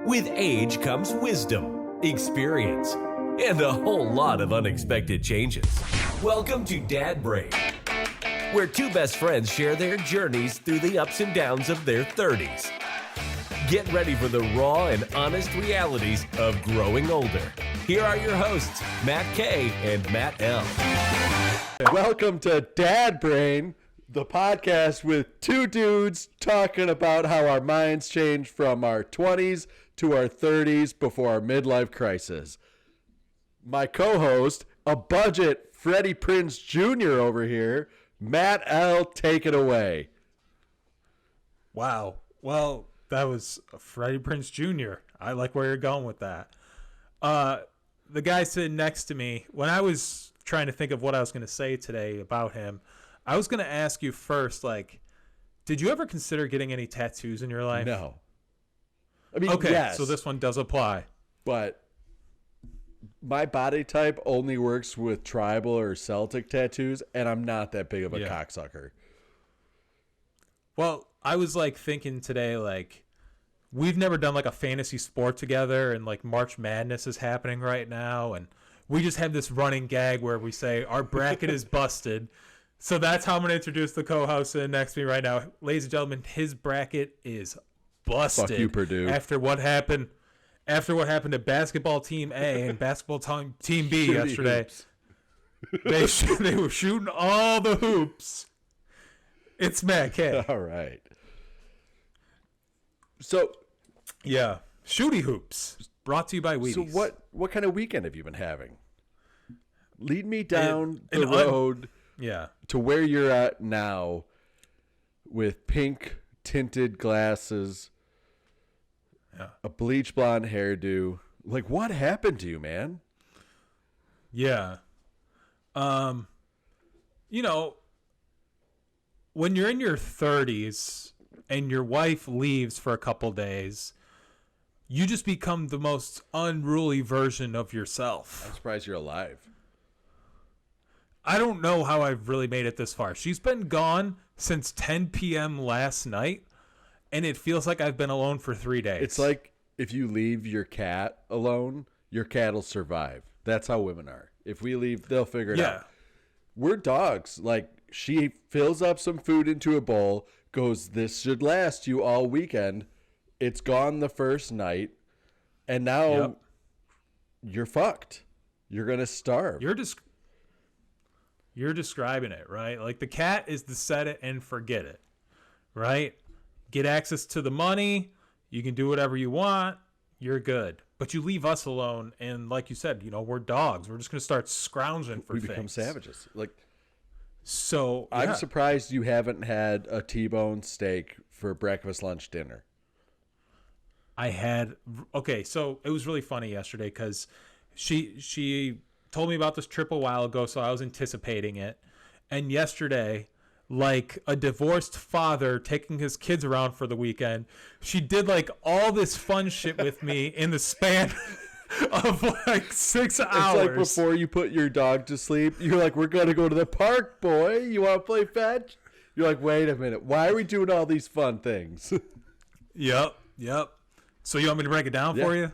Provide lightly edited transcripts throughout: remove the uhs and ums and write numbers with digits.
With age comes wisdom, experience, and a whole lot of unexpected changes. Welcome to Dad Brain, where two best friends share their journeys through the ups and downs of their 30s. Get ready for the raw and honest realities of growing older. Here are your hosts, Matt K. and Matt L. Welcome to Dad Brain, the podcast with two dudes talking about how our minds changed from our 20s to our 30s before our midlife crisis. My co-host, a budget Freddie Prinze Jr. over here, Matt L. Take it away. Wow. Well, that was Freddie Prinze Jr. I like where you're going with that. The guy sitting next to me, when I was trying to think of what I was going to say today about him, I was going to ask you first, like, did you ever consider getting any tattoos in your life? No. I mean, okay, yes, so this one does apply. but my body type only works with tribal or Celtic tattoos, and I'm not that big of a cocksucker. Well, I was like thinking today, like, we've never done like a fantasy sport together, and like March Madness is happening right now, and we just have this running gag where we say our bracket is busted. So that's how I'm going to introduce the co-host sitting next to me right now. Ladies and gentlemen, his bracket is busted. Fuck you, Purdue. After what happened to basketball team A and basketball team B yesterday. They were shooting all the hoops. It's Matt K. All right. So, yeah, shooty hoops brought to you by Wheaties. So what kind of weekend have you been having? Lead me down the road to where you're at now with pink tinted glasses, a bleach blonde hairdo. Like, what happened to you, man? Yeah. You know, when you're in your 30s and your wife leaves for a couple days, you just become the most unruly version of yourself. I'm surprised you're alive. I don't know how I've really made it this far. She's been gone since 10 p.m. last night, and it feels like I've been alone for 3 days. It's like if you leave your cat alone, your cat will survive. That's how women are. If we leave, they'll figure it out. We're dogs. Like, she fills up some food into a bowl, goes, this should last you all weekend. It's gone the first night, and now you're fucked. You're going to starve. You're describing it, right? Like, the cat is the set it and forget it, right? Get access to the money. You can do whatever you want. You're good. But you leave us alone, and like you said, you know, we're dogs. We're just going to start scrounging for things. We become savages. Like, so I'm surprised you haven't had a T-bone steak for breakfast, lunch, dinner. I had so it was really funny yesterday because she told me about this trip a while ago, so I was anticipating it. And yesterday, like a divorced father taking his kids around for the weekend, she did like all this fun shit with me in the span of like 6 hours. It's like before you put your dog to sleep, you're like, we're going to go to the park, boy. You want to play fetch? You're like, wait a minute. Why are we doing all these fun things? Yep. So you want me to break it down for you?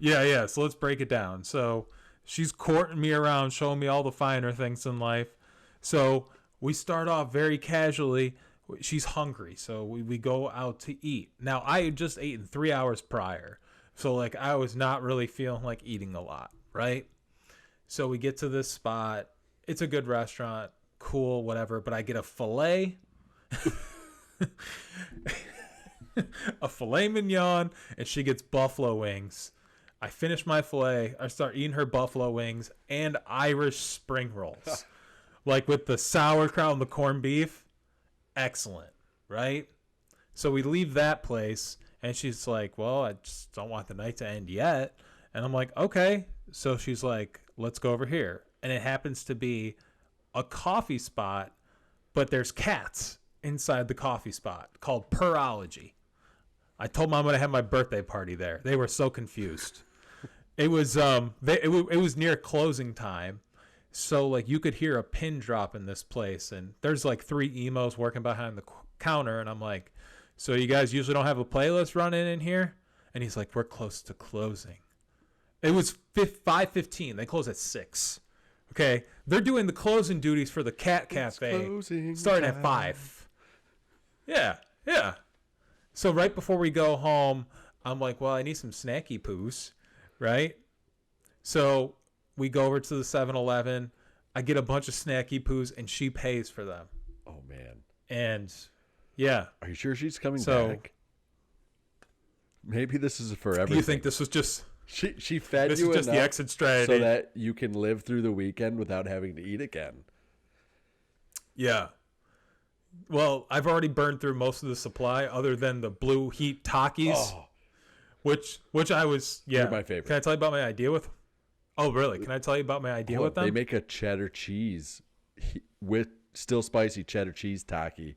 Yeah. So let's break it down. So she's courting me around, showing me all the finer things in life. So we start off very casually. She's hungry, so we go out to eat. Now, I had just eaten 3 hours prior, so like I was not really feeling like eating a lot, right? So we get to this spot. It's a good restaurant, cool, whatever, but I get a filet. A filet mignon, and she gets buffalo wings. I finish my filet. I start eating her buffalo wings and Irish spring rolls. Like with the sauerkraut and the corned beef. Excellent, right? So we leave that place, and she's like, well, I just don't want the night to end yet. And I'm like, okay. So she's like, let's go over here. And it happens to be a coffee spot, but there's cats inside the coffee spot called Purology. I told Mom I'm going to have my birthday party there. They were so confused. It was it was near closing time. So like you could hear a pin drop in this place, and there's like 3 emos working behind the counter, and I'm like, so you guys usually don't have a playlist running in here? And he's like, we're close to closing. It was 5:15. They close at 6. Okay, they're doing the closing duties for the cat cafe starting at 5. Yeah. So right before we go home, I'm like, well, I need some snacky poos, right? So we go over to the 7-Eleven. I get a bunch of snacky poos, and she pays for them. Oh, man. And, yeah. Are you sure she's coming back? Maybe this is for everything. Do you think this was just... She fed this you is just the exit strategy so that you can live through the weekend without having to eat again. Yeah. Well, I've already burned through most of the supply other than the blue heat Takis, which I was, They're my favorite. Can I tell you about my idea with? Oh, really? Can I tell you about my idea with them? They make a cheddar cheese with still spicy cheddar cheese Taki.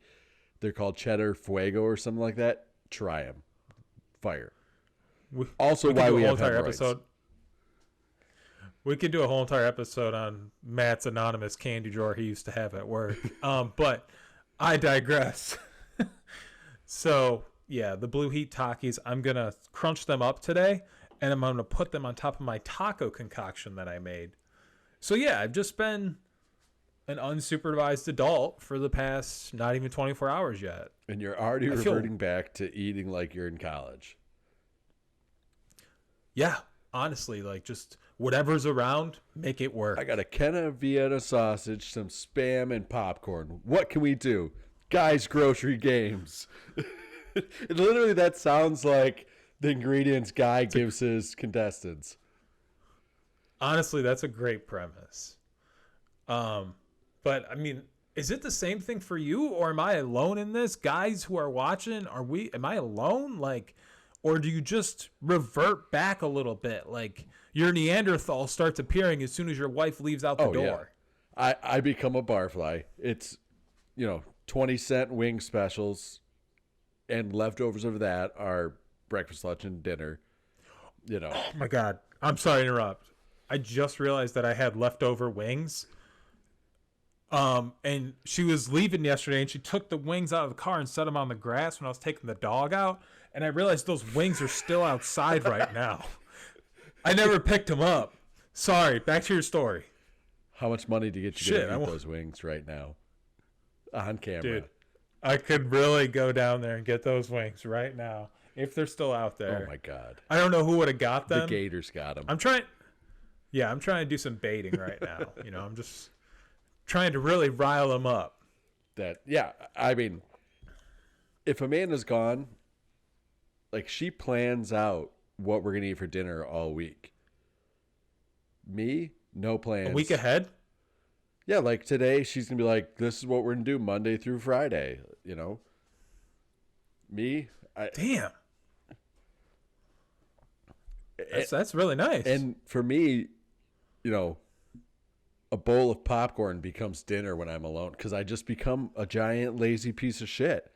They're called cheddar fuego or something like that. Try them. Fire. We have hemorrhoids. We could do a whole entire episode on Matt's anonymous candy drawer he used to have at work. But I digress. So, yeah, the Blue Heat Takis, I'm going to crunch them up today, and I'm going to put them on top of my taco concoction that I made. So, yeah, I've just been an unsupervised adult for the past not even 24 hours yet. And you're already reverting back to eating like you're in college. Yeah, honestly, like just whatever's around, make it work. I got a Kenna Vienna sausage, some Spam, and popcorn. What can we do? Guys, grocery games. Literally, that sounds like the ingredients Guy gives his contestants. Honestly, that's a great premise. But I mean, is it the same thing for you, or am I alone in this? Guys who are watching, am I alone? Like, or do you just revert back a little bit? Like your Neanderthal starts appearing as soon as your wife leaves out the door. Yeah. I become a barfly. It's, 20-cent wing specials, and leftovers of that are breakfast, lunch, and dinner. Oh my God. I'm sorry to interrupt. I just realized that I had leftover wings. And she was leaving yesterday, and she took the wings out of the car and set them on the grass when I was taking the dog out. And I realized those wings are still outside right now. I never picked them up. Sorry. Back to your story. How much money do you get to eat those wings right now? On camera. Dude, I could really go down there and get those wings right now if they're still out there. Oh, my God. I don't know who would have got them. The Gators got them. I'm trying to do some baiting right now. I'm just trying to really rile them up. I mean, if Amanda's gone, like, she plans out what we're going to eat for dinner all week. Me, no plans. A week ahead? Yeah, like today, she's going to be like, this is what we're going to do Monday through Friday, Me, Damn. That's really nice. And for me, a bowl of popcorn becomes dinner when I'm alone because I just become a giant lazy piece of shit.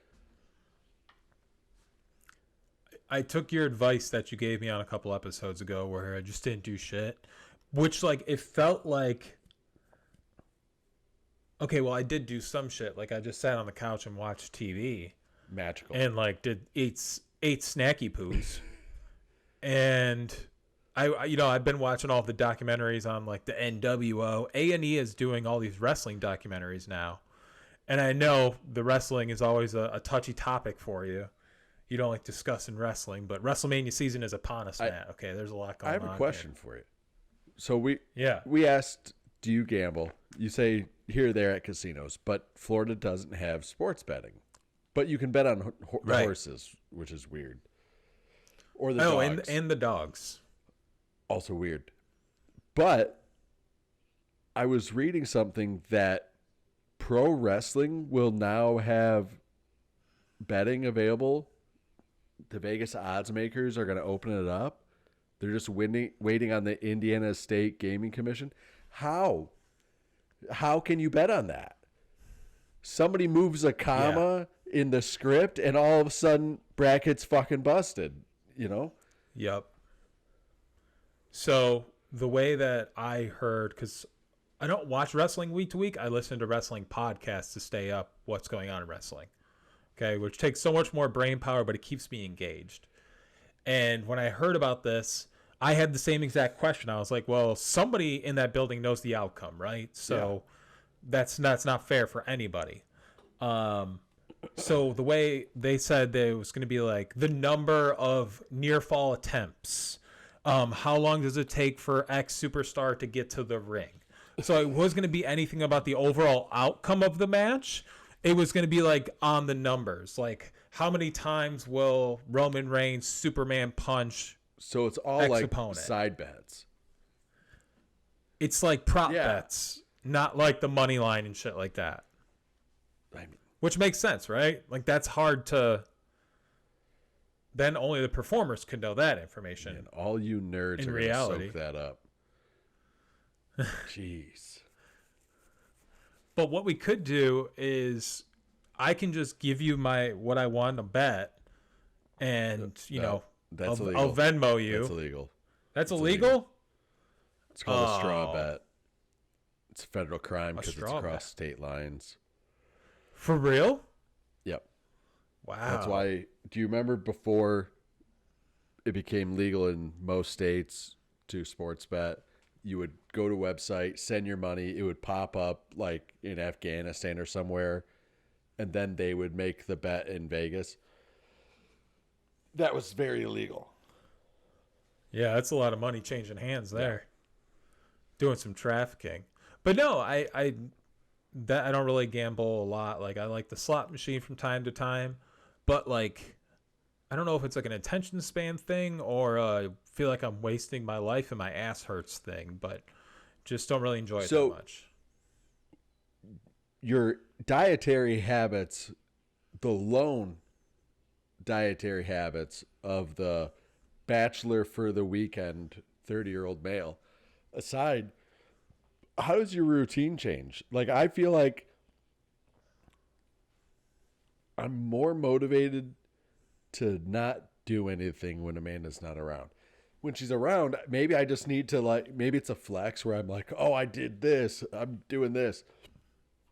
I took your advice that you gave me on a couple episodes ago where I just didn't do shit, which it felt like, okay, well, I did do some shit. Like I just sat on the couch and watched TV. Magical. And did ate snacky poos. And I've been watching all the documentaries on the NWO. A&E is doing all these wrestling documentaries now. And I know the wrestling is always a touchy topic for you. You don't like discussing wrestling, but WrestleMania season is upon us, Matt. Okay, there's a lot going on. I have a question for you. So we asked, do you gamble? You say here or there at casinos, but Florida doesn't have sports betting. But you can bet on horses, which is weird. Or the dogs. and the dogs. Also weird. But I was reading something that pro wrestling will now have betting available. The Vegas odds makers are going to open it up. They're just waiting on the Indiana State Gaming Commission. How can you bet on that? Somebody moves a comma in the script and all of a sudden brackets fucking busted, Yep. So the way that I heard, because I don't watch wrestling week to week, I listen to wrestling podcasts to stay up what's going on in wrestling. Okay, which takes so much more brain power, but it keeps me engaged. And when I heard about this, I had the same exact question. I was like, well, somebody in that building knows the outcome, right? So that's not fair for anybody. So the way they said that it was going to be like the number of near fall attempts, how long does it take for X superstar to get to the ring? So it was going to be anything about the overall outcome of the match. It was going to be like on the numbers, like how many times will Roman Reigns Superman punch? So it's all like opponent. Side bets. It's like prop bets, not like the money line and shit like that. I mean, which makes sense, right? Like that's hard to. Then only the performers could know that information. and all you nerds are going to soak that up. Jeez. But what we could do is, I can just give you what I want to bet, and that's I'll illegal. Venmo you. That's illegal. That's illegal? It's called a straw bet. It's a federal crime because it's across bet. state lines. For real? Yep. Wow. That's why. Do you remember before it became legal in most states to sports bet? You would go to a website, send your money. It would pop up like in Afghanistan or somewhere, and then they would make the bet in Vegas. That was very illegal. Yeah, that's a lot of money changing hands there. Doing some trafficking. But no, I don't really gamble a lot. Like I like the slot machine from time to time, but like I don't know if it's like an attention span thing or feel like I'm wasting my life and my ass hurts thing, but just don't really enjoy it that much. Your dietary habits, the lone dietary habits of the bachelor for the weekend 30-year-old male aside, how does your routine change? Like, I feel like I'm more motivated to not do anything when Amanda's not around. When she's around, maybe I just need to maybe it's a flex where I'm like, oh, I did this, I'm doing this.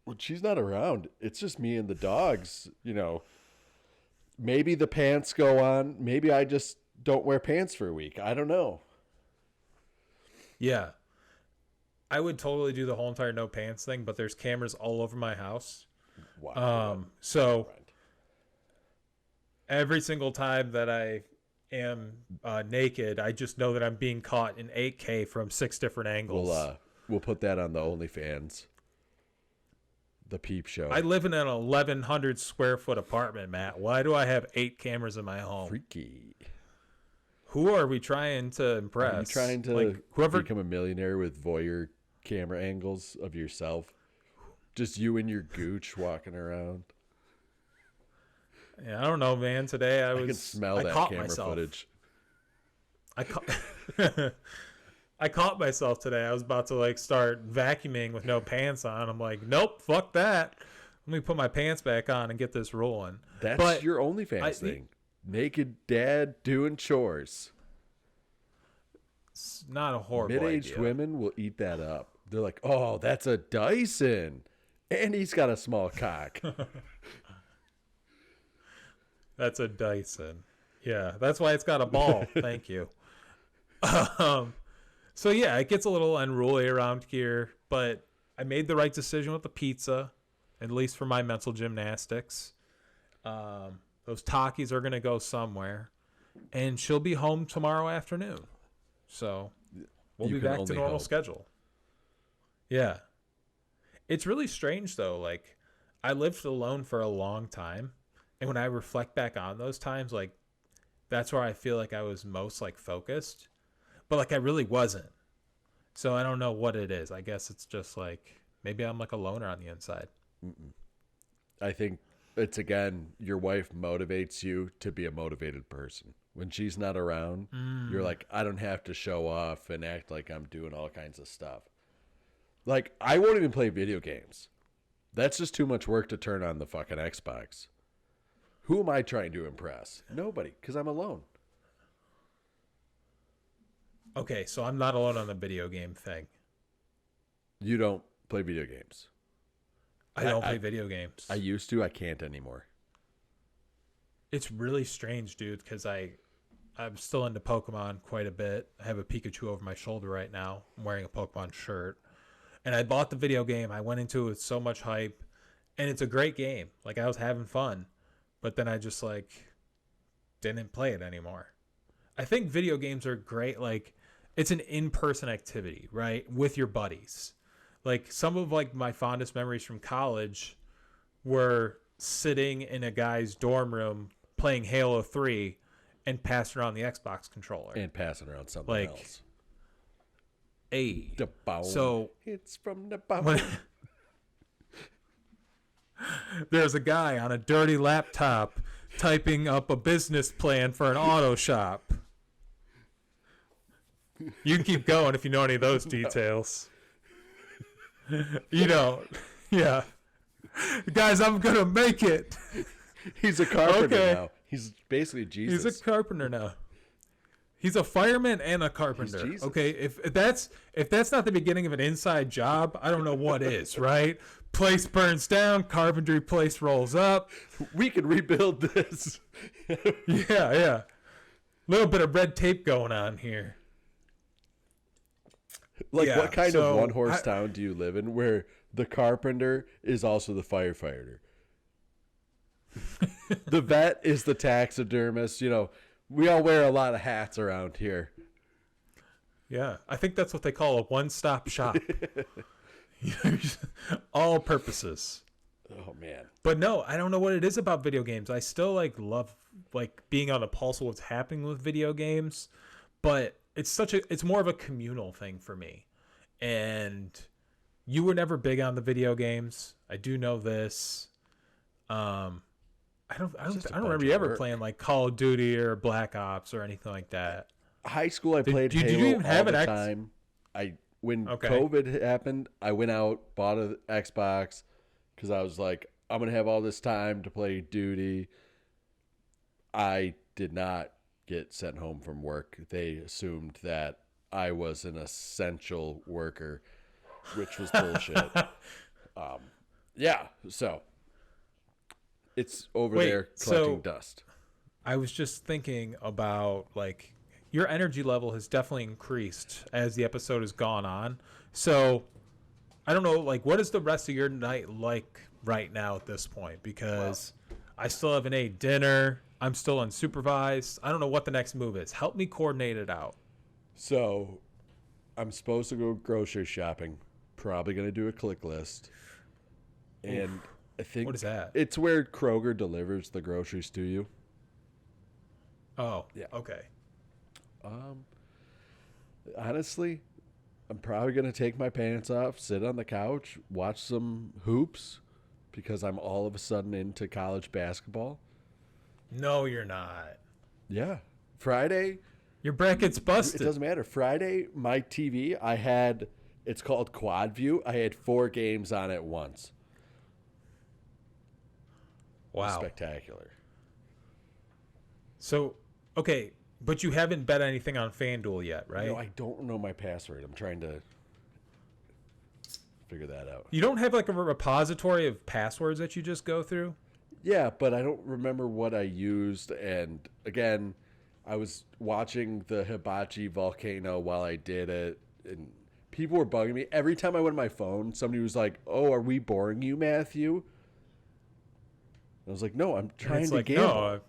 When she's not around, it's just me and the dogs, Maybe the pants go on. Maybe I just don't wear pants for a week. I don't know. Yeah. I would totally do the whole entire no pants thing, but there's cameras all over my house. Wow. So every single time that I am naked, I just know that I'm being caught in 8K from 6 different angles. We'll put that on the OnlyFans. The peep show. I live in an 1,100 square foot apartment, Matt. Why do I have 8 cameras in my home? Freaky. Who are we trying to impress? Are you trying to become a millionaire with voyeur camera angles of yourself? Just you and your gooch walking around. Yeah, I don't know, man. Today I can smell that camera footage. I caught myself today. I was about to start vacuuming with no pants on. I'm like, nope, fuck that. Let me put my pants back on and get this rolling. That's your OnlyFans thing. Naked dad doing chores. It's not a horrible idea. Mid-aged women will eat that up. They're like, oh, that's a Dyson. And he's got a small cock. That's a Dyson. Yeah, that's why it's got a ball. Thank you. So yeah, it gets a little unruly around here, but I made the right decision with the pizza, at least for my mental gymnastics. Those Takis are going to go somewhere, and she'll be home tomorrow afternoon. So we'll be back to normal schedule. Yeah. It's really strange though. Like I lived alone for a long time, and when I reflect back on those times, that's where I feel like I was most focused. But I really wasn't. So I don't know what it is. I guess it's just maybe I'm a loner on the inside. I think it's, again, your wife motivates you to be a motivated person. When she's not around, you're like, I don't have to show off and act like I'm doing all kinds of stuff. I won't even play video games. That's just too much work to turn on the fucking Xbox. Who am I trying to impress? Nobody, because I'm alone. Okay, so I'm not alone on the video game thing. You don't play video games. I don't play video games. I used to. I can't anymore. It's really strange, dude, because I I'm still into Pokemon quite a bit. I have a Pikachu over my shoulder right now. I'm wearing a Pokemon shirt. And I bought the video game. I went into it with so much hype. And it's a great game. Like, I was having fun. But then I just, like, didn't play it anymore. I think video games are great. Like, it's an in-person activity, right? With your buddies. Like, some of, like, my fondest memories from college were sitting in a guy's dorm room playing Halo 3 and passing around the Xbox controller. And passing around something else. So it's from the bone. There's a guy on a dirty laptop typing up a business plan for an auto shop. You can keep going if you know any of those details. You know, yeah. Guys, I'm going to make it. He's a carpenter now. He's basically Jesus. He's a carpenter now. He's a fireman and a carpenter. Okay, if that's not the beginning of an inside job, I don't know what is, right? Place burns down, carpentry place rolls up. We can rebuild this. Yeah. Little bit of red tape going on here. Like, what kind of one-horse town do you live in where the carpenter is also the firefighter? The vet is the taxidermist. You know, we all wear a lot of hats around here. Yeah, I think that's what they call a one-stop shop. All purposes. Oh, man. But no, I don't know what it is about video games. I still love being on the pulse of what's happening with video games, but it's more of a communal thing for me. And you were never big on the video games. I do know this. I don't remember you ever playing like Call of Duty or Black Ops or anything like that. High school, I played Halo you even have all the time. When COVID happened, I went out, bought an Xbox because I was like, I'm going to have all this time to play Duty. I did not get sent home from work. They assumed that I was an essential worker, which was bullshit. So it's over there collecting dust. I was just thinking about your energy level has definitely increased as the episode has gone on. So I don't know, what is the rest of your night like right now at this point? Because I still haven't ate dinner. I'm still unsupervised. I don't know what the next move is. Help me coordinate it out. So I'm supposed to go grocery shopping. Probably going to do a click list. And I think what is that? It's where Kroger delivers the groceries to you. Oh, yeah. Okay. Honestly, I'm probably going to take my pants off, sit on the couch, watch some hoops because I'm all of a sudden into college basketball. No, you're not. Yeah. Friday. Your bracket's busted. It doesn't matter. Friday, my TV, it's called Quad View. I had 4 games on at once. Wow. Spectacular. So, okay, but you haven't bet anything on FanDuel yet, right? No, I don't know my password. I'm trying to figure that out. You don't have a repository of passwords that you just go through? Yeah, but I don't remember what I used. And again, I was watching the hibachi volcano while I did it, and people were bugging me. Every time I went on my phone, somebody was like, "Oh, are we boring you, Matthew?" I was like, "No, I'm trying to gamble."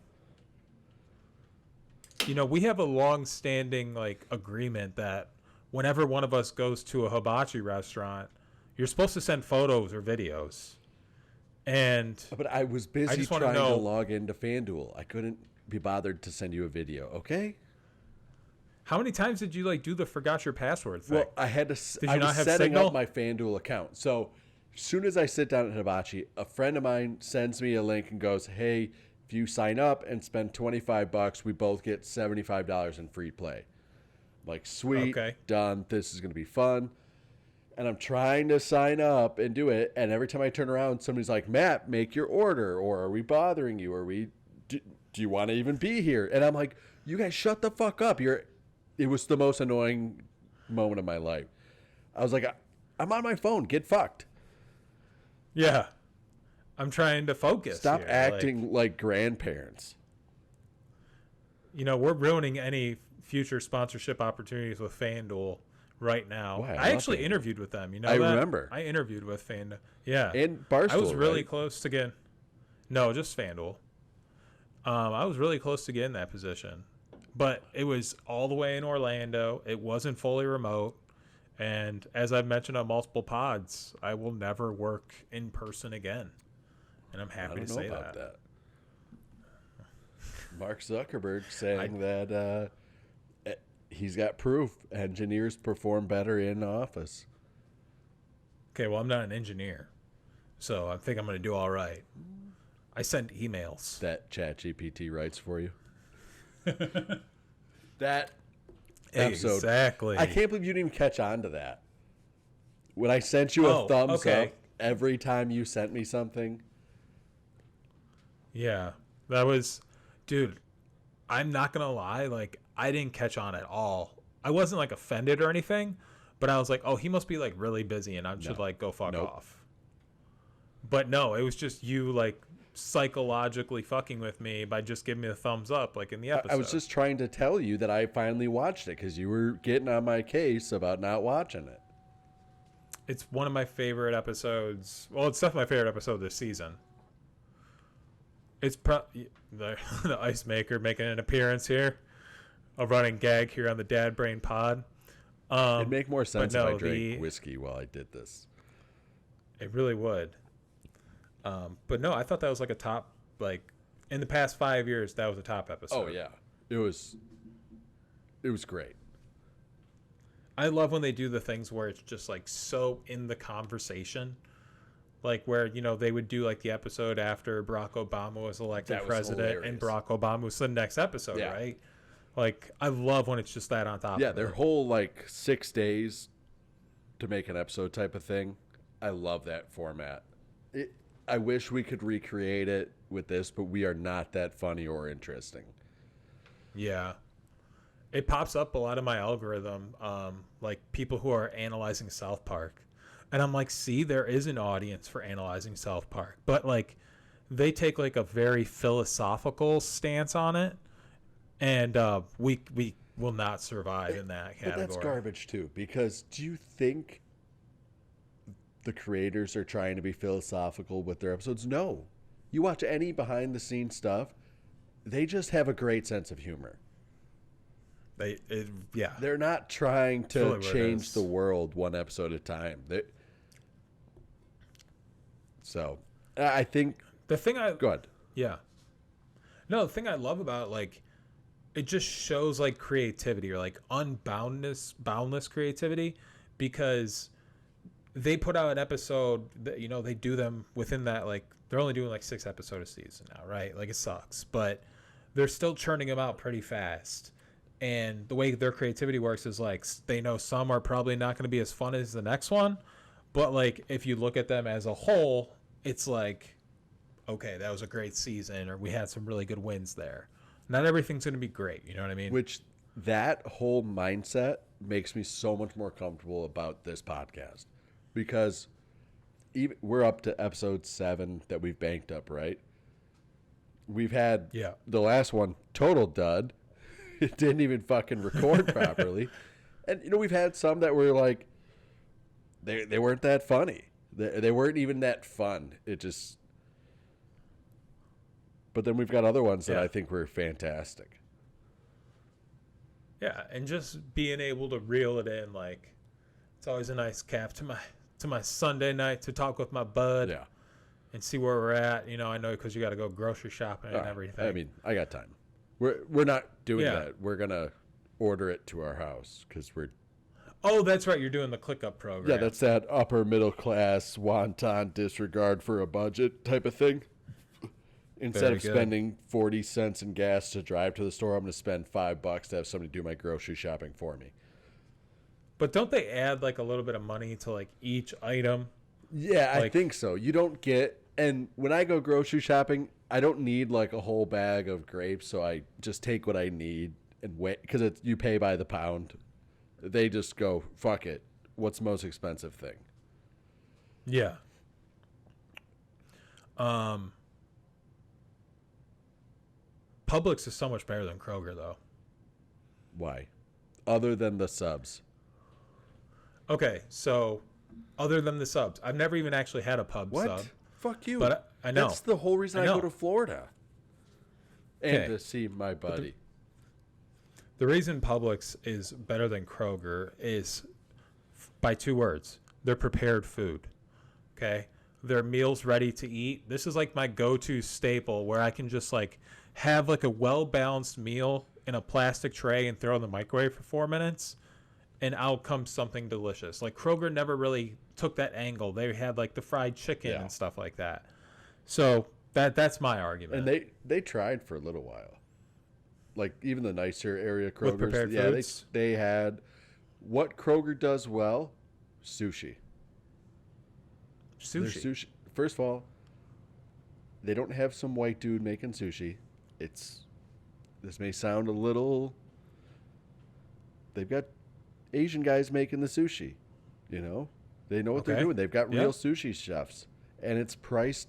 No, we have a long-standing agreement that whenever one of us goes to a hibachi restaurant, you're supposed to send photos or videos. But I was busy trying to log into FanDuel. I couldn't be bothered to send you a video. Okay. How many times did you do the forgot your password thing? Well, I had to. I was setting up my FanDuel account. So as soon as I sit down at hibachi, a friend of mine sends me a link and goes, "Hey, if you sign up and spend $25, we both get $75 in free play." I'm like, sweet, done. This is gonna be fun. And I'm trying to sign up and do it, and every time I turn around, somebody's like, "Matt, make your order," or "Are we bothering you? Do you want to even be here?" And I'm like, "You guys shut the fuck up." It was the most annoying moment of my life. I was like, "I'm on my phone. Get fucked." Yeah. I'm trying to focus. Stop acting like grandparents. we're ruining any future sponsorship opportunities with FanDuel right now. Why? I actually interviewed with them. I remember. I interviewed with FanDuel. Yeah. And Barstool, I was really right? close to getting. No, just FanDuel. I was really close to getting that position, but it was all the way in Orlando. It wasn't fully remote. And as I've mentioned on multiple pods, I will never work in person again. And I'm happy to say that. Mark Zuckerberg saying that he's got proof engineers perform better in office. Okay, well, I'm not an engineer, so I think I'm going to do all right. I send emails. That ChatGPT writes for you. That episode. Exactly. I can't believe you didn't even catch on to that. When I sent you a thumbs up every time you sent me something. Yeah, that was, dude, I'm not going to lie. Like, I didn't catch on at all. I wasn't like offended or anything, but I was like, oh, he must be like really busy and I should like go fuck off. But no, it was just you like psychologically fucking with me by just giving me a thumbs up like in the episode. I was just trying to tell you that I finally watched it because you were getting on my case about not watching it. It's one of my favorite episodes. Well, it's definitely my favorite episode this season. It's the Ice Maker making an appearance here. A running gag here on the Dad Brain Pod. It'd make more sense if I drank whiskey while I did this. It really would. But no, I thought that was like a top, like in the past 5 years, that was a top episode. Oh yeah, it was great. I love when they do the things where it's just like so in the conversation, like where they would do like the episode after Barack Obama was elected president, and Barack Obama was the next episode, right? Like I love when it's just that on top. Yeah, their whole like 6 days to make an episode type of thing. I love that format. I wish we could recreate it with this, but we are not that funny or interesting. Yeah. It pops up a lot in my algorithm, like people who are analyzing South Park. And I'm like, see, there is an audience for analyzing South Park. But, like, they take, like, a very philosophical stance on it. And we will not survive in that category. But that's garbage, too. Because do you think the creators are trying to be philosophical with their episodes? No. You watch any behind-the-scenes stuff, they just have a great sense of humor. They're not trying to change the world one episode at a time. So, I think the thing go ahead. Yeah. No, the thing I love about it, like, it just shows like creativity or like boundless creativity, because they put out an episode that they do them within that, like they're only doing like 6 episodes a season now, right? Like it sucks, but they're still churning them out pretty fast. And the way their creativity works is like they know some are probably not going to be as fun as the next one, but like if you look at them as a whole, it's like, okay, that was a great season, or we had some really good wins there. Not everything's going to be great, you know what I mean? Which that whole mindset makes me so much more comfortable about this podcast, because we're up to episode 7 that we've banked up, right? We've had the last one, total dud. It didn't even fucking record properly. And, we've had some that were like, they weren't that funny. They weren't even that fun. It just, but then we've got other ones that I think were fantastic. Yeah, and just being able to reel it in, like, it's always a nice cap to my Sunday night to talk with my bud. Yeah. And see where we're at. I know because you got to go grocery shopping and everything. I mean, I got time. We're not doing that. We're gonna order it to our house because we're. Oh, that's right. You're doing the ClickUp program. Yeah, that's that upper middle class wonton disregard for a budget type of thing. Instead of spending 40 cents in gas to drive to the store, I'm going to spend $5 to have somebody do my grocery shopping for me. But don't they add like a little bit of money to like each item? Yeah, I think so. You don't get, and when I go grocery shopping, I don't need like a whole bag of grapes, so I just take what I need and wait, because you pay by the pound. They just go, fuck it. What's the most expensive thing? Yeah. Publix is so much better than Kroger, though. Why? Other than the subs. Okay, so other than the subs, I've never even actually had a pub What? sub. Fuck you. But I know. That's the whole reason I go to Florida. And Okay. to see my buddy. The reason Publix is better than Kroger is by two words. They're prepared food. Okay? They're meals ready to eat. This is like my go-to staple where I can just like have like a well-balanced meal in a plastic tray and throw in the microwave for 4 minutes, and out comes something delicious. Like Kroger never really took that angle. They had like the fried chicken and stuff like that. So that's my argument. And they tried for a little while. Like even the nicer area Kroger's. With prepared foods? They had what Kroger does well, sushi. Their sushi. First of all, they don't have some white dude making sushi. This may sound a little. They've got Asian guys making the sushi. You know, they know what they're doing. They've got real sushi chefs, and it's priced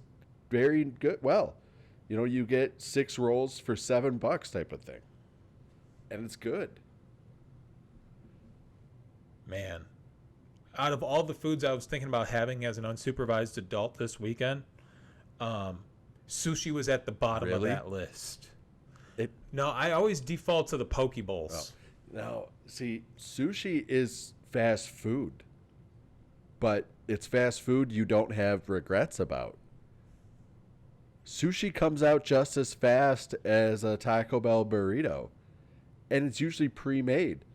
very good. Well, you know, you get 6 rolls for $7 type of thing, and it's good. Man, out of all the foods I was thinking about having as an unsupervised adult this weekend, sushi was at the bottom of that list. No, I always default to the poke bowls. Oh. Now, see, sushi is fast food, but it's fast food you don't have regrets about. Sushi comes out just as fast as a Taco Bell burrito, and it's usually pre-made.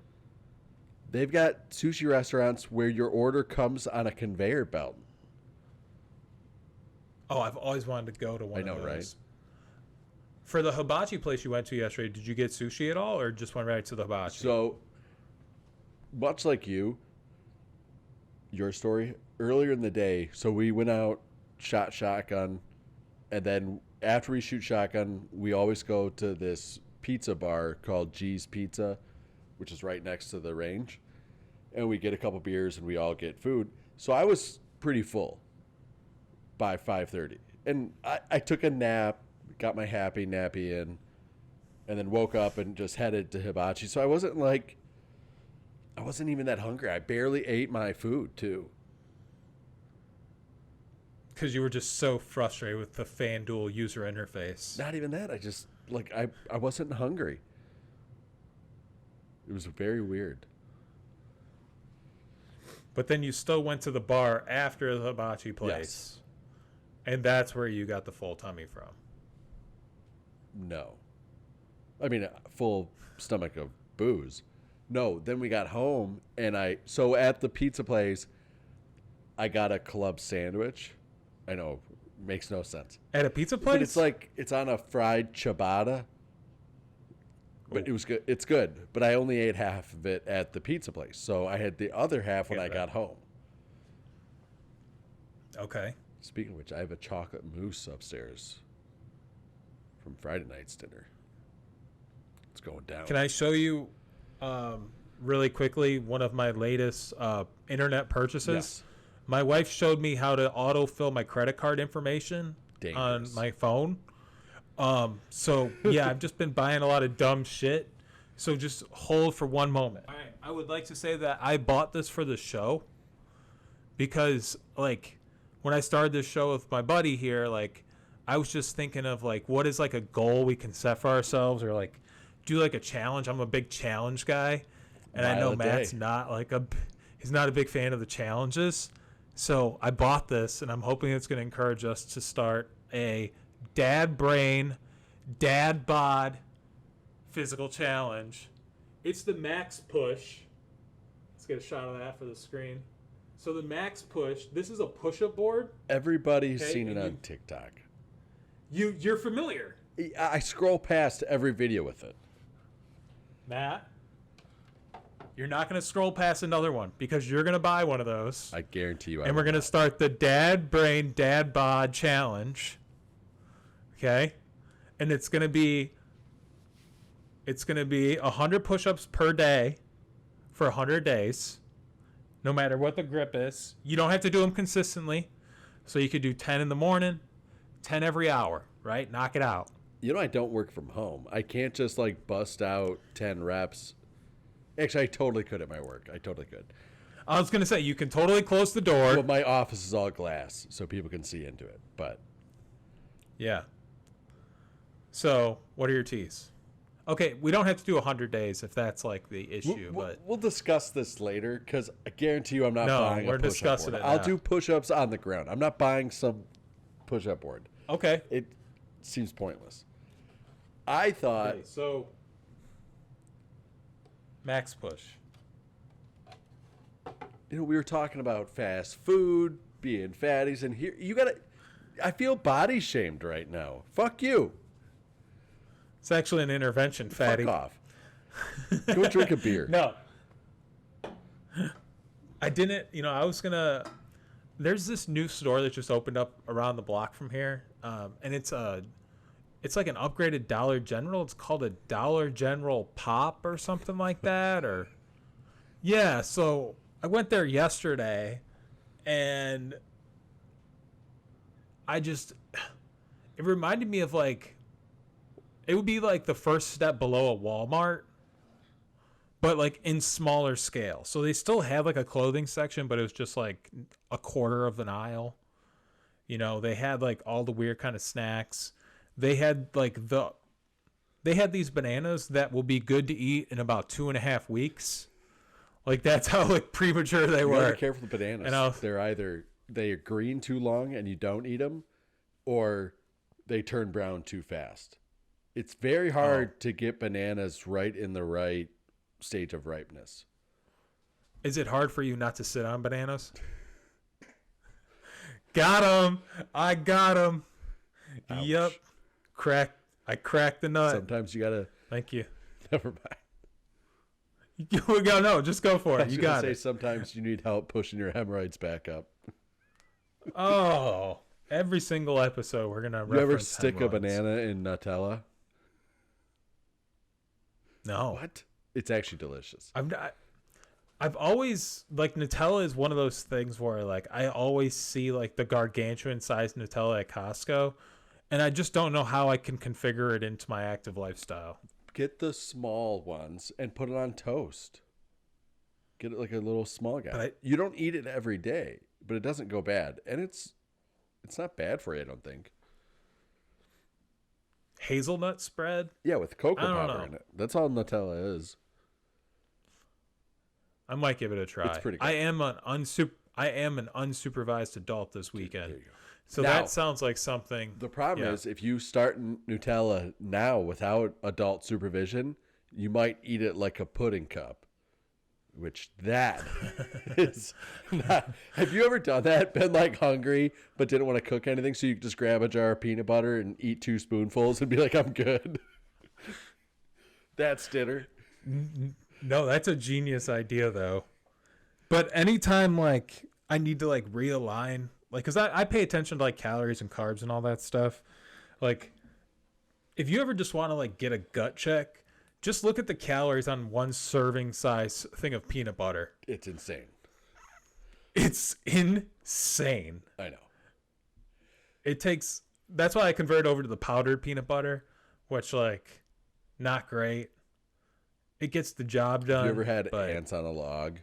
They've got sushi restaurants where your order comes on a conveyor belt. Oh, I've always wanted to go to one of those. Right? For the hibachi place you went to yesterday, did you get sushi at all, or just went right to the hibachi? So, much like your story, earlier in the day, so we went out, shot shotgun, and then after we shoot shotgun, we always go to this pizza bar called G's Pizza, which is right next to the range. And we get a couple beers and we all get food. So I was pretty full by 5:30. And I took a nap, got my happy nappy in, and then woke up and just headed to hibachi. So I wasn't even that hungry. I barely ate my food too. Because you were just so frustrated with the FanDuel user interface. Not even that. I just, I wasn't hungry. It was very weird. But then you still went to the bar after the hibachi place. Yes. And that's where you got the full tummy from. No. I mean, a full stomach of booze. No, then we got home, and so at the pizza place, I got a club sandwich. I know, makes no sense. At a pizza place? But it's on a fried ciabatta. But it was good. It's good. But I only ate half of it at the pizza place. So I had the other half when I got home. Okay. Speaking of which, I have a chocolate mousse upstairs from Friday night's dinner. It's going down. Can I show you really quickly one of my latest internet purchases? Yes. My wife showed me how to autofill my credit card information on my phone. So yeah, I've just been buying a lot of dumb shit. So just hold for one moment. All right, I would like to say that I bought this for the show because when I started this show with my buddy here, I was just thinking of what is a goal we can set for ourselves, or do a challenge. I'm a big challenge guy, and I know Matt's not he's not a big fan of the challenges. So I bought this, and I'm hoping it's going to encourage us to start a dad brain, dad bod physical challenge. It's the max push. Let's get a shot of that for the screen. So the max push, this is a push-up board. Everybody's seen it on TikTok. You're familiar. I scroll past every video with it. Matt, you're not going to scroll past another one because you're going to buy one of those. I guarantee you. And we're going to start the dad brain, dad bod challenge. Okay? And it's going to be 100 push-ups per day for 100 days, no matter what the grip is. You don't have to do them consistently. So you could do 10 in the morning, 10 every hour, right? Knock it out. I don't work from home. I can't just like bust out 10 reps. Actually, I totally could at my work. I totally could. I was gonna say you can totally close the door. Well, my office is all glass, so people can see into it. But Yeah. So, what are your T's? Okay, we don't have to do 100 days if that's like the issue, but we'll discuss this later because I guarantee you I'm not buying we're a push-up discussing board. it I'll now. do push-ups on the ground. I'm not buying some push-up board. okay. It seems pointless. I thought Okay, so max push. we were talking about fast food, being fatties, and here I feel body shamed right now. Fuck you. It's actually an intervention, fatty. Fuck off. Go drink a beer. No. I didn't, I was going to there's this new store that just opened up around the block from here. And it's like an upgraded Dollar General. It's called a Dollar General Pop or something like that yeah, so I went there yesterday and it reminded me of like it would be like the first step below a Walmart, but like in smaller scale. So they still had like a clothing section, but it was just like a quarter of an aisle. They had like all the weird kind of snacks. They had these bananas that will be good to eat in about 2.5 weeks. Like that's how like premature they You were. gotta be careful with the bananas. They're either they're green too long and you don't eat them, or they turn brown too fast. It's very hard to get bananas right in the right stage of ripeness. Is it hard for you not to sit on bananas? Got him. I got him. Yep. I cracked the nut. Sometimes you gotta. Thank you. Never mind. No, just go for it. You got it. Sometimes you need help pushing your hemorrhoids back up. Oh, every single episode we're gonna. You ever stick a banana in Nutella? No. What? It's actually delicious. I've always like Nutella is one of those things where like I always see like the gargantuan sized Nutella at Costco, and I just don't know how I can configure it into my active lifestyle. Get the small ones and put it on toast. Get it like a little small guy. You don't eat it every day, but it doesn't go bad, and it's not bad for you, I don't think. Hazelnut spread? Yeah, with cocoa powder in it. That's all Nutella is. I might give it a try. It's pretty good. I am an unsupervised adult this weekend. There you go. So now, that sounds like something. The problem is if you start Nutella now without adult supervision, you might eat it like a pudding cup, which that is not. Have you ever done that? Been like hungry but didn't want to cook anything, so you just grab a jar of peanut butter and eat 2 spoonfuls and be like, I'm good. That's dinner. No, that's a genius idea though. But anytime like I need to like realign, like, cause I pay attention to like calories and carbs and all that stuff. Like if you ever just want to like get a gut check, just look at the calories on one serving size thing of peanut butter. It's insane. It's insane. I know. That's why I converted over to the powdered peanut butter, which like not great. It gets the job done. Have you ever had ants on a log?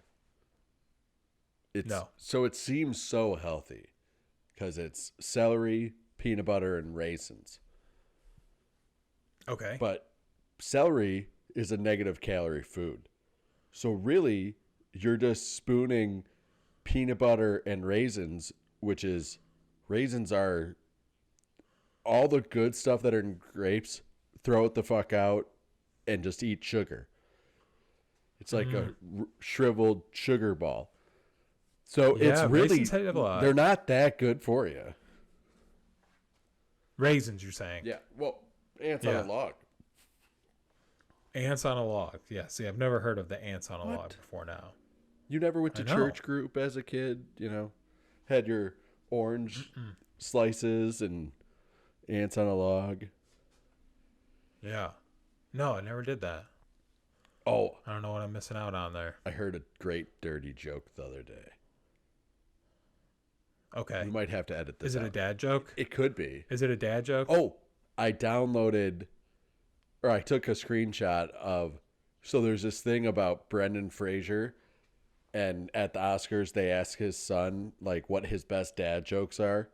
No. So it seems so healthy because it's celery, peanut butter, and raisins. Okay. But celery is a negative calorie food. So really, you're just spooning peanut butter and raisins, which is raisins are all the good stuff that are in grapes, throw it the fuck out and just eat sugar. It's like a shriveled sugar ball. So it's really, they're not that good for you. Raisins, you're saying? Yeah. Well, ants on a log. Ants on a log. Yeah. See, I've never heard of the ants on a log before now. You never went to church group as a kid, had your orange slices and ants on a log. Yeah. No, I never did that. Oh. I don't know what I'm missing out on there. I heard a great dirty joke the other day. Okay. We might have to edit this Is it out. a dad joke? It could be. Is it a dad joke? Oh, I downloaded, or I took a screenshot of, so there's this thing about Brendan Fraser, and at the Oscars they ask his son like what his best dad jokes are.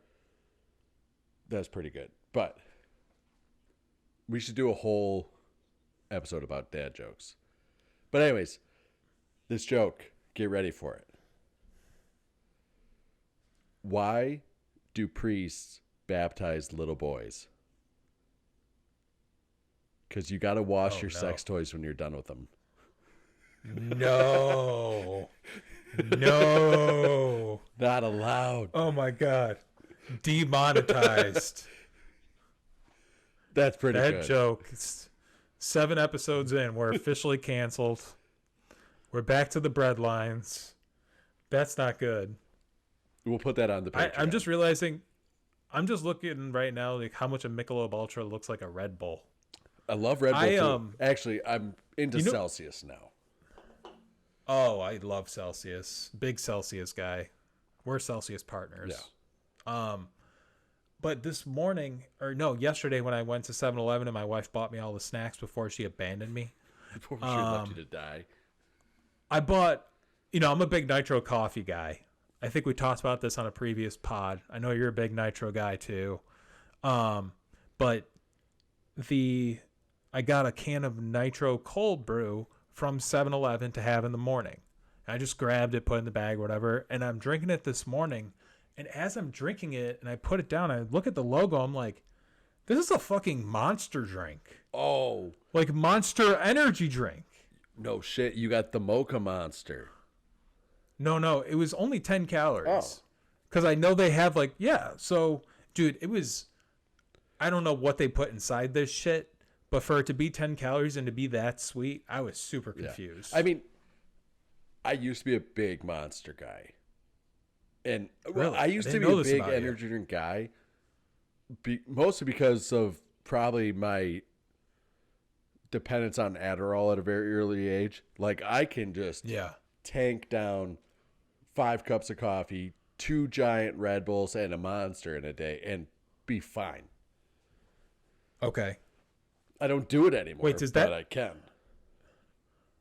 That's pretty good. But we should do a whole episode about dad jokes. But anyways, this joke, get ready for it. Why do priests baptize little boys? Because you got to wash your sex toys when you're done with them. No. No. Not allowed. Oh my God. Demonetized. That's pretty good. That joke. 7 episodes in, we're officially canceled. We're back to the breadlines. That's not good. We'll put that on the Patreon. I'm just realizing, I'm just looking right now like how much a Michelob Ultra looks like a Red Bull. I love Red Bull too. Actually, I'm into Celsius now. Oh, I love Celsius. Big Celsius guy. We're Celsius partners. Yeah. But this morning, or no, yesterday when I went to 7-Eleven and my wife bought me all the snacks before she abandoned me. Before she left you to die. I bought, I'm a big nitro coffee guy. I think we talked about this on a previous pod. I know you're a big nitro guy too. But I got a can of nitro cold brew from 7-Eleven to have in the morning. I just grabbed it, put it in the bag, whatever, and I'm drinking it this morning. And as I'm drinking it and I put it down, I look at the logo, I'm like, this is a fucking Monster drink. Oh. Like Monster energy drink. No shit, you got the Mocha Monster. No, it was only 10 calories. Oh. Because I know they have so, dude, I don't know what they put inside this shit, but for it to be 10 calories and to be that sweet, I was super confused. I mean, I used to be a big Monster guy. And really? I used to be a big energy drink guy, mostly because of probably my dependence on Adderall at a very early age. Like, I can just tank down 5 cups of coffee, 2 giant Red Bulls, and a Monster in a day and be fine. Okay. I don't do it anymore, but I can.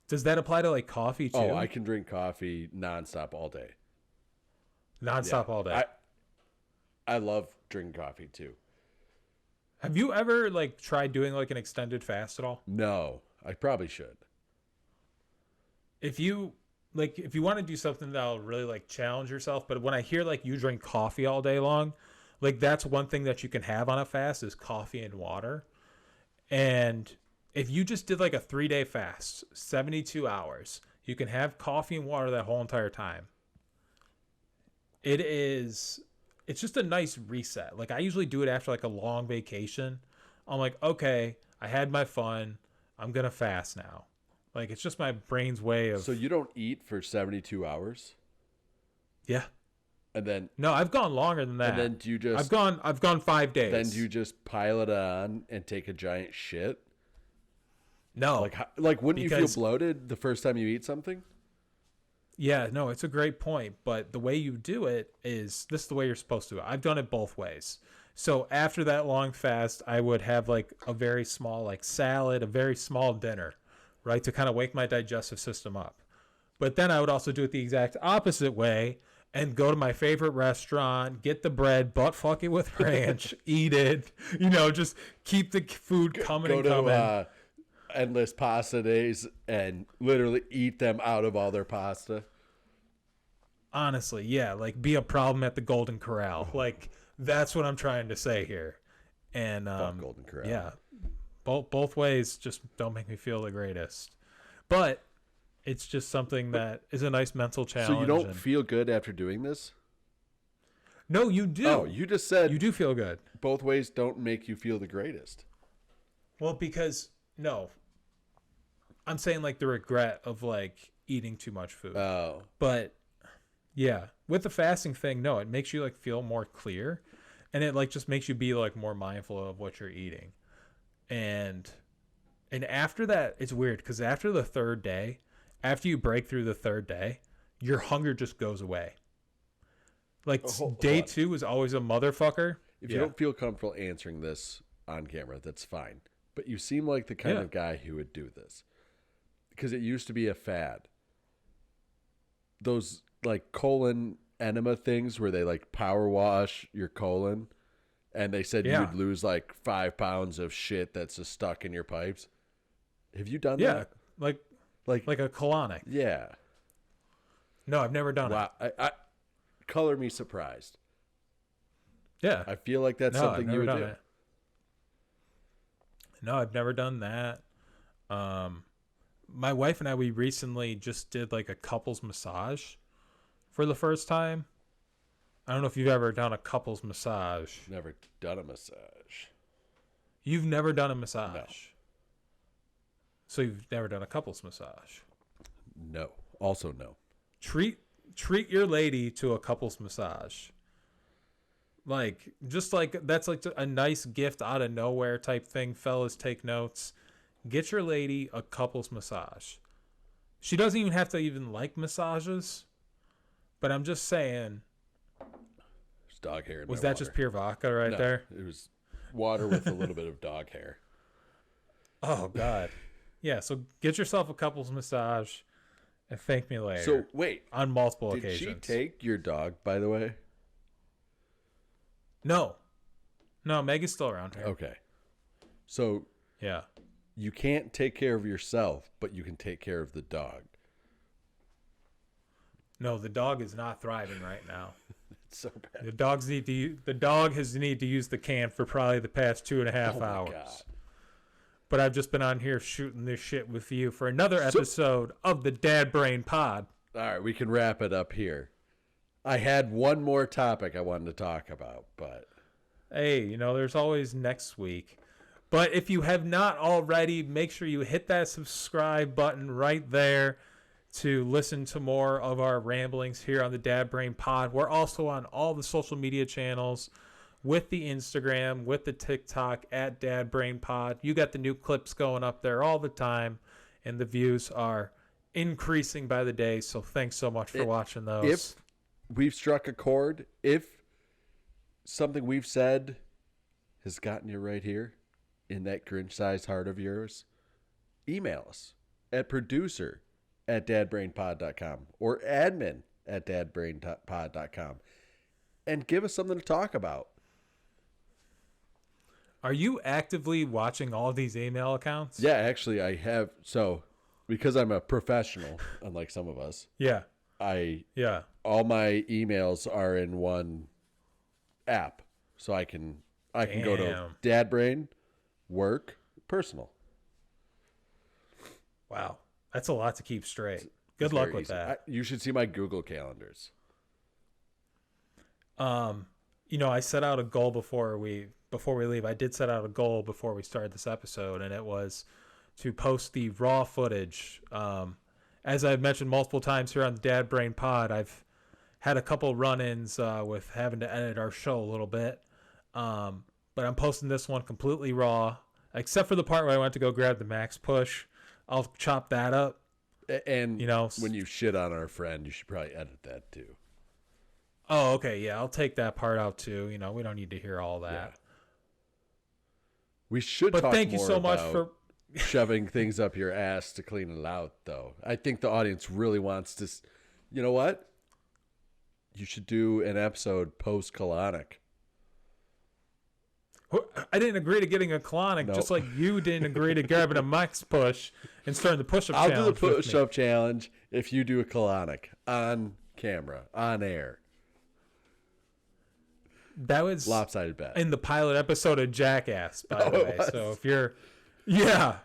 Does that apply to, like, coffee, too? Oh, I can drink coffee nonstop all day. Nonstop all day. I love drinking coffee, too. Have you ever, like, tried doing, like, an extended fast at all? No, I probably should. If you want to do something that'll really, like, challenge yourself, but when I hear, like, you drink coffee all day long, like, that's one thing that you can have on a fast is coffee and water. And if you just did, like, a 3-day fast, 72 hours, you can have coffee and water that whole entire time. It's just a nice reset. Like, I usually do it after, like, a long vacation. I'm like, okay, I had my fun. I'm going to fast now. Like, it's just my brain's way of... So you don't eat for 72 hours? Yeah. And then... No, I've gone longer than that. And then do you just... I've gone 5 days. Then do you just pile it on and take a giant shit? No. Like wouldn't you feel bloated the first time you eat something? Yeah, no, it's a great point. But the way you do it is, this is the way you're supposed to do it. I've done it both ways. So after that long fast, I would have like a very small like salad, a very small dinner, right? To kind of wake my digestive system up. But then I would also do it the exact opposite way and go to my favorite restaurant, get the bread, butt fuck it with ranch, eat it, just keep the food coming and coming. Endless pasta days and literally eat them out of all their pasta. Honestly, yeah, like be a problem at the Golden Corral. Like that's what I'm trying to say here. And Golden Corral. Yeah, both ways just don't make me feel the greatest. But it's just something that is a nice mental challenge. So you don't feel good after doing this? No, you do. Oh, you just said you do feel good. Both ways don't make you feel the greatest. Well, because no. I'm saying like the regret of like eating too much food. Oh. But yeah, with the fasting thing, no, it makes you like feel more clear and it like just makes you be like more mindful of what you're eating. And after that, it's weird because after the third day, after you break through the third day, your hunger just goes away. Like day 2 is always a motherfucker. If you don't feel comfortable answering this, on camera. That's fine. But you seem like the kind of guy who would do this. Because it used to be a fad. Those like colon enema things where they like power wash your colon. And they said you'd lose like 5 pounds of shit that's just stuck in your pipes. Have you done that? Yeah, like a colonic. Yeah. No, I've never done it. I color me surprised. Yeah. I feel like that's something you would do. It. No, I've never done that. My wife and I, we recently just did like a couples massage for the first time. I don't know if you've ever done a couples massage. Never done a massage. You've never done a massage? No. So you've never done a couples massage? No. Also no. Treat your lady to a couples massage. Like, just like, that's like a nice gift out of nowhere type thing. Fellas, take notes. Get your lady a couples massage. She doesn't even have to even like massages. But I'm just saying. There's dog hair in Was my that water. just pure vodka right there? It was water with a little bit of dog hair. Oh, God. Yeah, so get yourself a couples massage and thank me later. So, wait. On multiple Did occasions. she take your dog, by the way? No, Meg is still around here. Okay. So, Yeah. you can't take care of yourself, but you can take care of the dog. No, the dog is not thriving right now. It's so bad. The dog has need to use the can for probably the past 2.5 hours. God. But I've just been on here shooting this shit with you for another episode of the Dad Brain Pod. All right, we can wrap it up here. I had one more topic I wanted to talk about, but Hey, there's always next week. But if you have not already, make sure you hit that subscribe button right there to listen to more of our ramblings here on the Dad Brain Pod. We're also on all the social media channels with the Instagram, with the TikTok at Dad Brain Pod. You got the new clips going up there all the time, and the views are increasing by the day. So thanks so much for watching those. if we've struck a chord, if something we've said has gotten you right here in that Grinch-sized heart of yours, email us at producer@dadbrainpod.com or admin@dadbrainpod.com and give us something to talk about. Are you actively watching all these email accounts? Yeah, actually, I have. So, because I'm a professional, unlike some of us, Yeah. all my emails are in one app, so I can go to Dad Brain, work, personal. Wow. That's a lot to keep straight. Good It's luck very with easy. that. You should see my Google calendars. I set out a goal before we leave. I did set out a goal before we started this episode, and it was to post the raw footage. As I've mentioned multiple times here on the Dad Brain Pod, I've had a couple run-ins with having to edit our show a little bit. But I'm posting this one completely raw, except for the part where I went to go grab the max push. I'll chop that up. And when you shit on our friend, you should probably edit that too. Oh, okay, yeah, I'll take that part out too. We don't need to hear all that. Yeah. We should But talk thank you more so much about for shoving things up your ass to clean it out, though. I think the audience really wants to. You know what? You should do an episode post-colonic. I didn't agree to getting a colonic, No. just like you didn't agree to grabbing a max push and starting the push-up I'll challenge. do the with me. push-up challenge if you do a colonic on camera, on air. That was Lopsided bet. in the pilot episode of Jackass, by the Oh, it way. was? So if you're, yeah,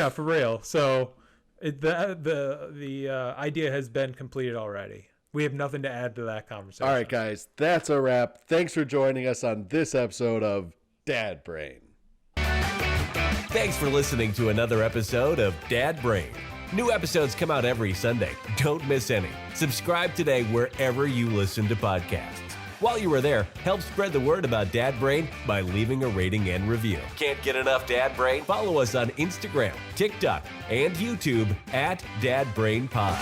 for real. So the idea has been completed already. We have nothing to add to that conversation. All right, guys, that's a wrap. Thanks for joining us on this episode of Dad Brain. Thanks for listening to another episode of Dad Brain. New episodes come out every Sunday. Don't miss any. Subscribe today wherever you listen to podcasts. While you are there, help spread the word about Dad Brain by leaving a rating and review. Can't get enough Dad Brain? Follow us on Instagram, TikTok, and YouTube at Dad Brain Pod.